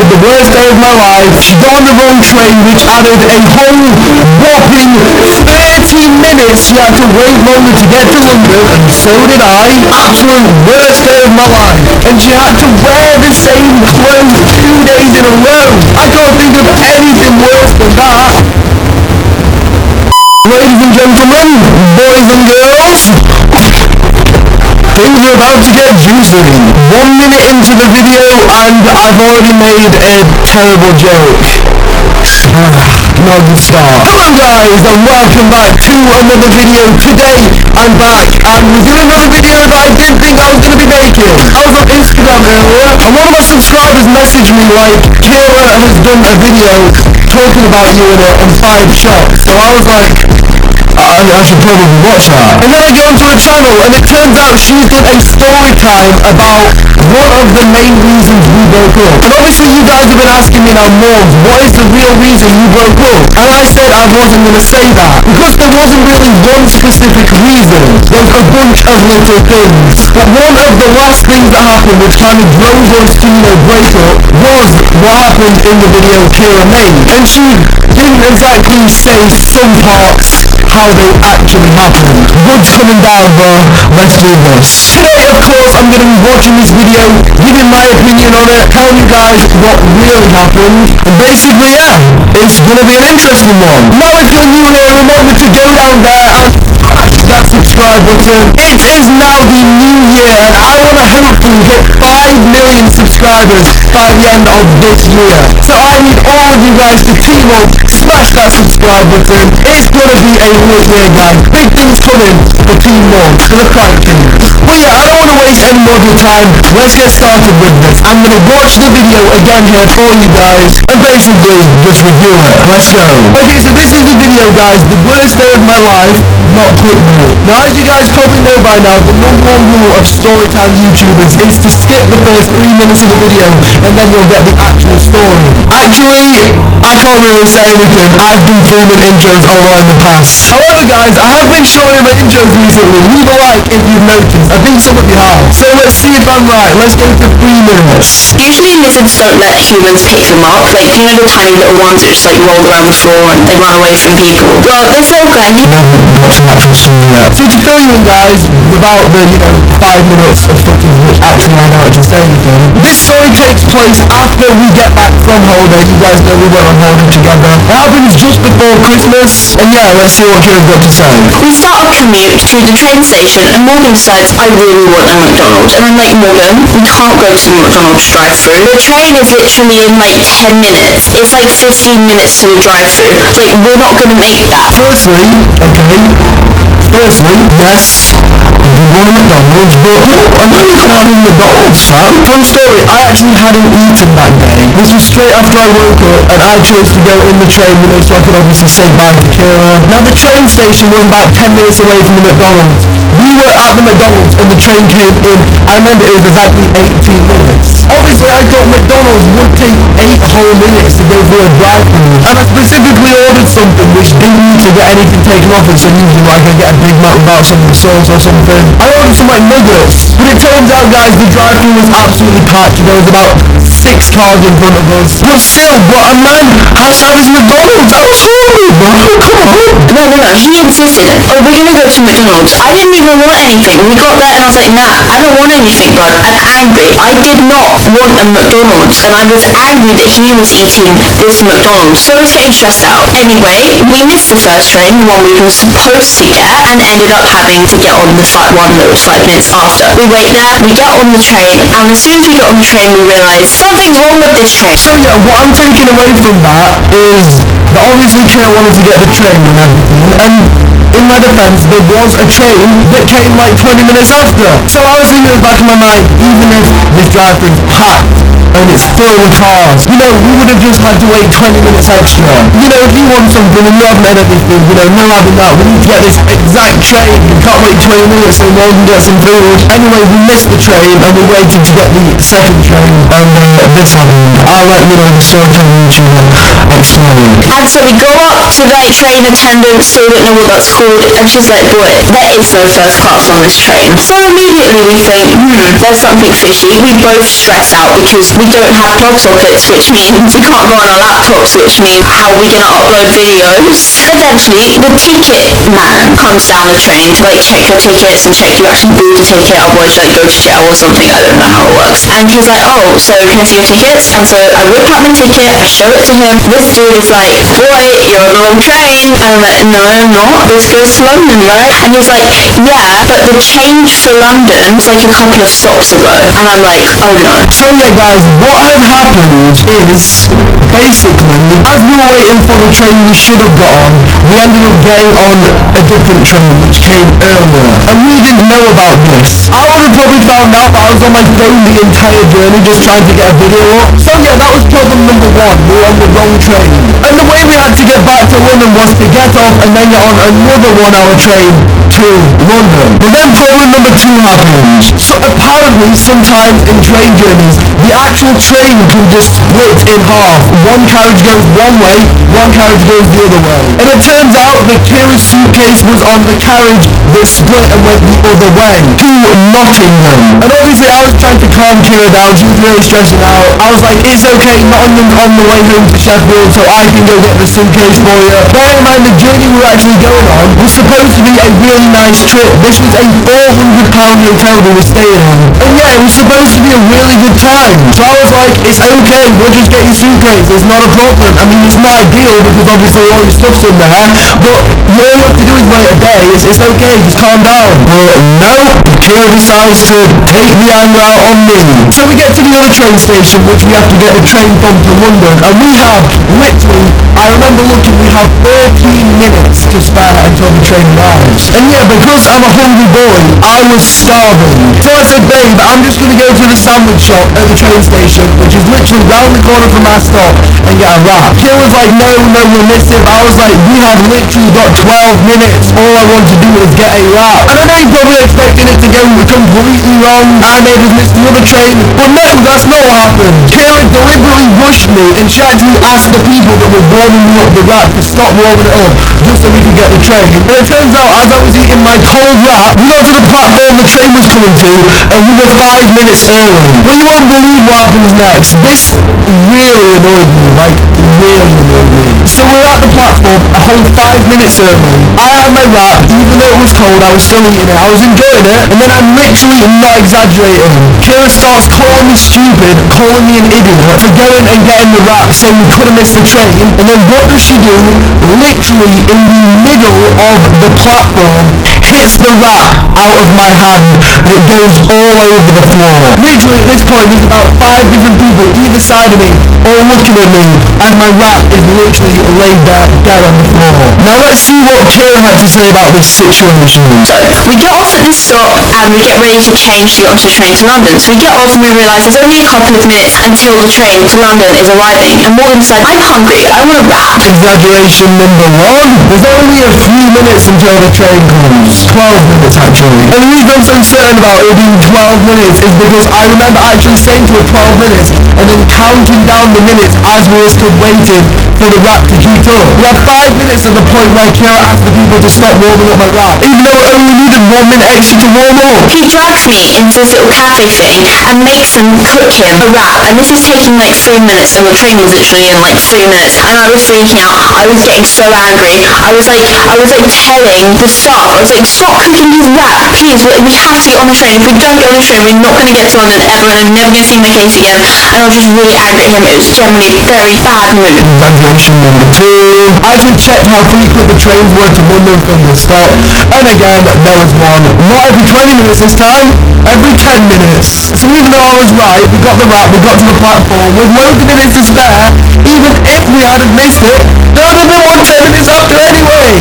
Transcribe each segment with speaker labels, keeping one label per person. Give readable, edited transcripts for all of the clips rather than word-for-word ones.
Speaker 1: called The Worst Day of My Life. She got on the wrong train, which added a whole whopping 30 minutes. She had to wait longer to get to London, and so did I. Absolute worst day of my life. And she had to wear the same clothes 2 days in a row. I can't think of anything worse than that. Ladies and gentlemen, boys and girls, things are about to get juicy. 1 minute into the video and I've already made a terrible joke. Not a good start. Hello guys and welcome back to another video. Today I'm back and we're doing another video that I didn't think I was going to be making. I was on Instagram earlier and one of my subscribers messaged me like, Kira has done a video talking about you in it on 5 shots. So I was like, I should probably watch that. And then I go onto her channel and it turns out she's done a story time about one of the main reasons we broke up. And obviously you guys have been asking me now, Morgz, what is the real reason you broke up? And I said I wasn't going to say that. Because there wasn't really one specific reason. There's a bunch of little things. But one of the last things that happened which kind of drove us to, break up was what happened in the video Kira made. And she didn't exactly say some parts how they actually happened. Wood's coming down, bro. Let's do this. Today, of course, I'm going to be watching this video, giving my opinion on it, telling you guys what really happened. And basically, yeah, it's going to be an interesting one. Now, if you're new here, remember to go down there and smash that subscribe button. It is now the new year, and I want to hopefully hit 5 million subscribers by the end of this year. So I need all of you guys to team up, smash that subscribe button. It's going to be a good year, guys. Big things coming for Team Morgz, for the crack team. But yeah, I don't want to waste any more of your time. Let's get started with this. I'm going to watch the video again here for you guys, and basically just review it. Let's go. Okay, so this is the video, guys. The worst day of my life, not clickbait. Now, as you guys probably know by now, the #1 rule of storytime YouTubers is to skip the first 3 minutes of the video, and then you'll get the actual story. Actually, I can't really say anything. I've been filming intros a lot in the past. However, guys, I have been showing my intros recently. Leave a like if you've noticed. I think some of you have. So let's see if I'm right. Let's go for 3 minutes.
Speaker 2: Usually lizards don't let humans pick them up, like, you know, the tiny little ones that just like roll around the floor and they run away from people. Well, this little guy, he
Speaker 1: never watched an actual story yet. So to fill you in, guys, without the, 5 minutes of footage which actually I know how to say anything, this story takes place after we get back from holiday. You guys know we went on holiday together. It happens just before Christmas, and yeah, let's see what Kira's got to say.
Speaker 2: we start our commute to the train station and Morgan decides, I really want a McDonald's. And I'm like, Morgan, we can't go to the McDonald's drive-thru. The train is literally in like 10 minutes. It's like 15 minutes to the drive-thru. It's like, we're not gonna make that.
Speaker 1: Firstly, yes, we want a McDonald's, but I know you can't have a McDonald's, fam. Fun story, I actually hadn't eaten that day. This was straight after I woke up, and I chose to go in the train, so I could obviously say bye to Kira. Now the train station was about 10 minutes away from the McDonald's. We were at the McDonald's, and the train came in. I remember it was exactly 18 minutes. Obviously, I thought McDonald's would take 8 whole minutes to go through a drive-thru, and I specifically ordered something which didn't need to get anything taken off it, so usually I could get a Big Mac without some sauce or something. I ordered some like nuggets, but it turns out, guys, the drive-thru was absolutely packed. There was about 6 cars in front of us. But still, what a man! Hashtag is McDonald's. I was hungry, bro. Come on.
Speaker 2: No, he insisted, oh, we're gonna go to McDonald's. I didn't even want anything. We got there and I was like, nah, I don't want anything, bud. I'm angry. I did not want a McDonald's, and I was angry that he was eating this McDonald's. So I was getting stressed out. Anyway, we missed the first train, the one we were supposed to get, and ended up having to get on the one that was 5 minutes after. We wait there, we get on the train, and as soon as we get on the train, we realise something's wrong with this train.
Speaker 1: So yeah, what I'm taking away from that is that obviously Kira wanted to get the train and everything, and in my defense, there was a train that came like 20 minutes after. So I was thinking in the back of my mind, even if this drive-thru is packed and it's full of cars, we would have just had to wait 20 minutes extra. If you want something and you haven't had anything, no having that, we need to get this exact train. We can't wait 20 minutes so no one can get some food. Anyway, we missed the train and we waited to get the second train, and this happened. I'll let you know the story from YouTuber. Explain.
Speaker 2: And so we go up to like train attendants, still don't know what that's called, and she's like, boy, there is no first class on this train. So immediately we think, there's something fishy. We both stress out because we don't have plug sockets, which means we can't go on our laptops, which means how are we going to upload videos? Eventually, the ticket man comes down the train to like check your tickets and check you actually bought the ticket, otherwise like go to jail or something. I don't know how it works. And he was like, oh, so can I see your tickets? And so I whip out my ticket, I show it to him. This dude is like, boy, you're on the wrong train. And I'm like, no, I'm not. This goes to London, right? And he's like, yeah, but the change for London was like a couple of stops ago. And I'm like, oh no.
Speaker 1: So yeah guys, what had happened is, basically, as we were waiting for the train we should have got on, we ended up getting on a different train which came earlier. And we didn't know about this. I would have probably found out, but I was on my phone the entire journey just trying to get a video up. So yeah, that was problem number one. We were on the wrong train. And the way we had to get back to London was to get off and then get on another 1 hour train to London. But then problem number two happened. So apparently sometimes in train journeys, the actual train can just split in half. One carriage goes one way, one carriage goes the other way. And it turns out that Kira's suitcase was on the carriage that split and went the other way to Nottingham. And obviously I was trying to calm Kira down. She was really stressing out. I was like, it's okay, Nottingham's on the way home to Sheffield, so I can go get the suitcase for you. Bear in mind the journey we were actually going on was supposed to be a really nice trip. This was a £400 hotel we were staying in. And yeah, it was supposed to be a really good time. So I was like, it's okay, we'll just get your suitcase, it's not a problem. I mean, it's not ideal because obviously all your stuff's in there, but all you have to do is wait a day, it's okay, just calm down. But no, Kira decides to take the anger out on me. So we get to the other train station, which we have to get a train from to London, and we have literally, I remember looking, we have 13 minutes to spare until the train arrives. And yeah, because I'm a hungry boy, I was starving. So I said, babe, I'm just going to go to the sandwich shop at the train station, which is literally round the corner from our stop, and get a wrap. Kira was like, no, we'll miss it. But I was like, we have literally got 12 minutes. All I want to do is get a wrap. And I know you're probably expecting it to go completely wrong. I may have missed another train, but no, that's not what happened. Kira deliberately rushed me, and she actually asked the people that were warming me up the wrap to stop warming it up, just so we could get the train. But it turns out, as I was eating my cold wrap, we got to the platform the train was coming to, and we were 5 minutes early. Well, you won't believe what happens next. This really annoyed me, like, really annoyed me. So we're at the platform a whole 5 minutes early. I had my wrap, even though it was cold, I was still eating it. I was enjoying it, and then I'm literally not exaggerating. Kira starts calling me stupid, calling me an idiot for going and getting the wrap, saying we could have missed the train. And then what does she do? Literally in the middle of the platform, hits the wrap out of my hand, and it goes all over the floor. Literally at this point, there's about 5 different people either side of me, all looking at me, and my wrap is literally laid there dead on the floor. Now let's see what Kira had to say about this situation.
Speaker 2: So we get off at this stop and we get ready to change to get onto the train to London. So we get off and we realise there's only a couple of minutes until the train to London is arriving. And Morgan said, I'm hungry, I want a wrap.
Speaker 1: Exaggeration number one. There's only a few minutes until the train comes. 12 minutes actually. And the reason I'm so certain about it being 12 minutes is because I remember actually saying to her 12 minutes and then counting down the minutes as we were stood waiting for the wrap to heat up. We had 5 minutes at the point where Kira asked the people to stop warming up my wrap, even though it only needed 1 minute extra to warm up.
Speaker 2: He drags me into this little cafe thing and makes him cook him a wrap. And this is taking like 3 minutes and the train was literally in like 3 minutes. And I was freaking out. I was getting so angry. I was like telling the staff, I was like, stop cooking his wrap, please. We have to get on the train. If we don't get on the train, we're not going to get to London ever and I'm never going to see my case again. And I was just really angry at him. It was generally a very bad mood.
Speaker 1: Exaggeration number two. I actually checked how frequent the trains were to London from the stop, and again, there was one. Not every 20 minutes this time, every 10 minutes. So even though I was right, we got the wrap, we got to the platform with loads of minutes to spare, even if we had missed it, That would have been 10 minutes after anyway.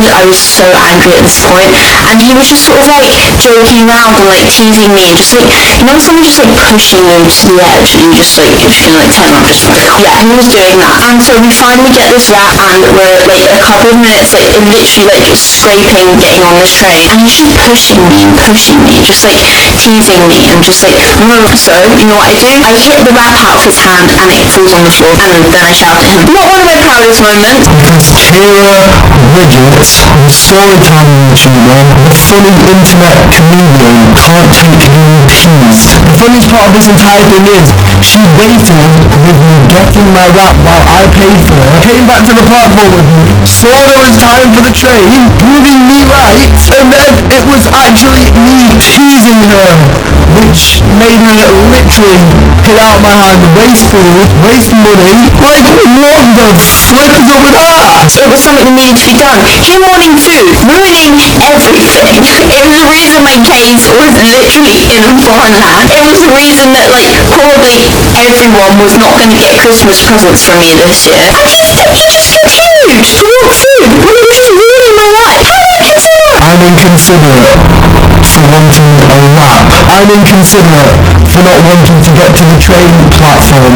Speaker 2: I was so angry at this point, and he was just sort of like joking around and like teasing me, and just like, you know, someone just like pushing you to the edge, and you just like, you're feeling like 10 up, just yeah, he was doing that. And so we finally get this wrap, and we're like a couple of minutes, like literally like scraping, getting on this train, and he's just pushing me, just like teasing me, and just like, so you know what I do? I hit the wrap out of his hand, and it falls on the floor, and then I shout at him. Not one of my proudest moments.
Speaker 1: Because Kira Widget, the storytelling YouTuber, the funny internet comedian, can't take being teased. The funniest part of this entire thing is, she waited with me getting my wrap while I paid for it, came back to the platform with me, saw there was time for the train, proving me right, and then it was actually me teasing her, which made her literally hit out my hand, waste food, waste money. Like, what the flip is up with that?
Speaker 2: It was something that needed to be done. Him wanting food, ruining everything. It was the reason my case was literally in a foreign land. It was the reason that like probably everyone was not going to get Christmas presents from me this year. And he just continued to want food. He was just ruining my life. How did I consider it?
Speaker 1: I'm inconsiderate for wanting a wrap. I'm inconsiderate for not wanting to get to the train platform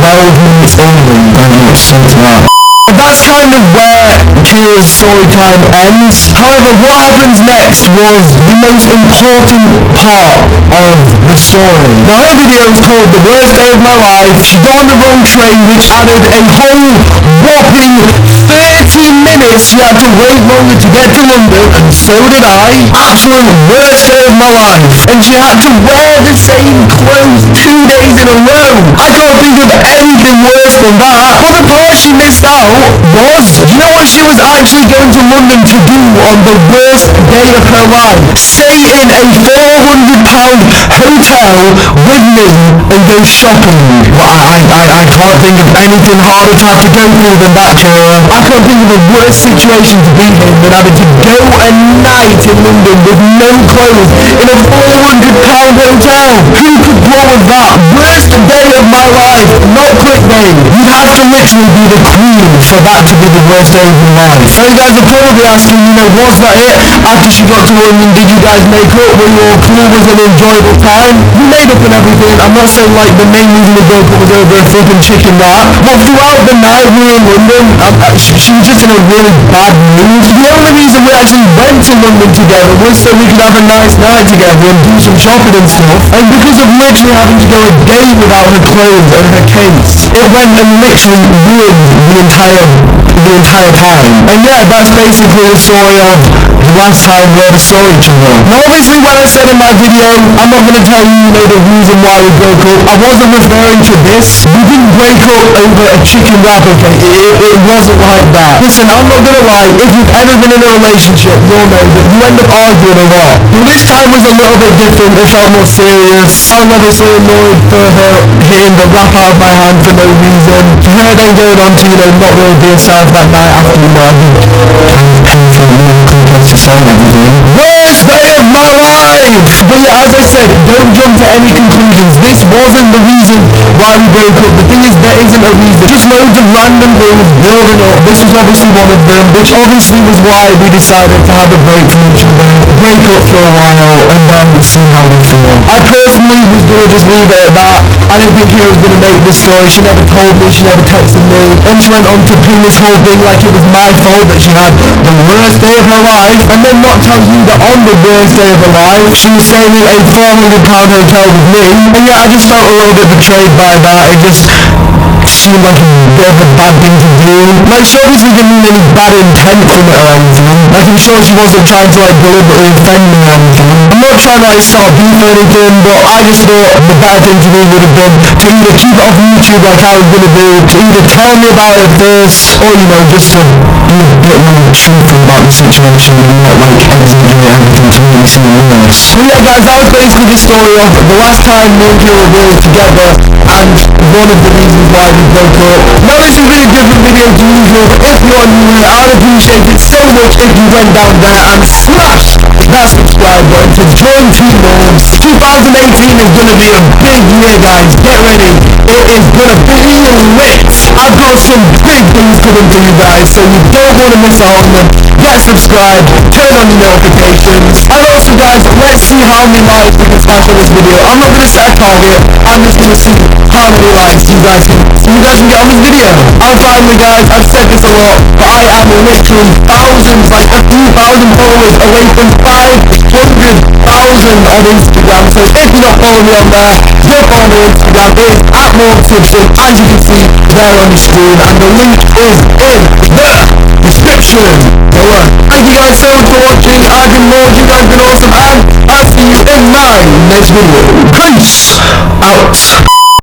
Speaker 1: 12 minutes early. I'm so to that. That's kind of where Kira's story time ends. However, what happens next was the most important part of the story. Now, her video was called The Worst Day of My Life. She got on the wrong train, which added a whole whopping 30 minutes. She had to wait longer to get to London, and so did I. Absolute worst day of my life. And she had to wear the same clothes 2 days in a row. I can't think of anything worse than that. But the part she missed out was, you know what she was actually going to London to do on the worst day of her life? Stay in a £400 hotel with me and go shopping. Well, I can't think of anything harder to have to go through than that, Kira. I can't think of a worse situation to be in than having to go a night in London with no clothes in a £400 hotel. Who could blow with that? Worst day of my life, not clickbait. You'd have to literally be the queen for that to be the worst day of your life. Now you guys are probably asking, you know, was that it? After she got to London, did you guys make up? Were you all cool? Was it an enjoyable time? We made up and everything. I'm not saying like the main reason we broke up was over a flipping chicken that. But throughout the night we were in London, she was just in a really bad mood. The only reason we actually went to London together was so we could have a nice night together and do some shopping and stuff. And because of literally having to go a day without her clothes and her case, it went and literally ruined the entire time. And yeah, that's basically the story of the last time we ever saw each other. Now obviously when I said in my video, I'm not going to tell you, the reason why we broke up. I wasn't referring to this. We didn't break up over a chicken wrap, okay? It wasn't like that. Listen, I'm not going to lie, if you've ever been in a relationship, you'll know that you end up arguing a lot. But this time was a little bit different. It felt more serious. I'm obviously annoyed for her hitting the wrap out of my hand for no reason. For her then going on to, not really being sad that night after we were to say everything. Worst day of my life! But yeah, as I said, don't jump to any conclusions. This wasn't the reason why we broke up. The thing is, there isn't a reason. Just loads of random things building up. This was obviously one of them, which obviously was why we decided to have a break from each other, break up for a while, and then see how we feel. I personally was going to just leave it at that. I didn't think Kira was going to make this story. She never told me, she never texted me. Then she went on to pin this whole thing like it was my fault that she had the worst day of her life, and then not tell you that on the worst day of her life, she was staying in a £400 hotel with me. And yeah, I just felt a little bit betrayed by that. It just seemed like a bit of a bad thing to do. Like, she obviously didn't mean any bad intent from it or anything. Like, I'm sure she wasn't trying to, deliberately offend me or anything. I'm not trying to, start beef or anything, but I just thought the better thing to do would have been to either keep it off YouTube like I was going to do, to either tell me about it first, or, just to be a bit more truthful about the situation and not, exaggerate everything to make it seem worse. So yeah, guys, that was basically the story of the last time me and Kira were together, and one of the reasons why we broke up. Now this has been a different video to usual. If you're new here, I'd appreciate it so much if you went down there and smashed that subscribe button to join Team Morgz. 2018 is going to be a big year, guys. Get ready. It is going to be lit. I've got some big things coming for you guys, so you don't want to miss out on them. Get subscribed, turn on your notifications, and also guys, let's see how many likes we can smash on this video. I'm not going to set a target, I'm just going to see how many likes you guys can get on this video. And finally guys, I've said this a lot, but I am literally thousands, like a few thousand followers away from 500,000 on Instagram, so if you're not following me on there, go follow me on Instagram. It is @Morgz, as you can see there on the screen, and the link is in the description below. Thank you guys so much for watching. I've been Morgz, you guys have been awesome, and I'll see you in my next video. Peace out.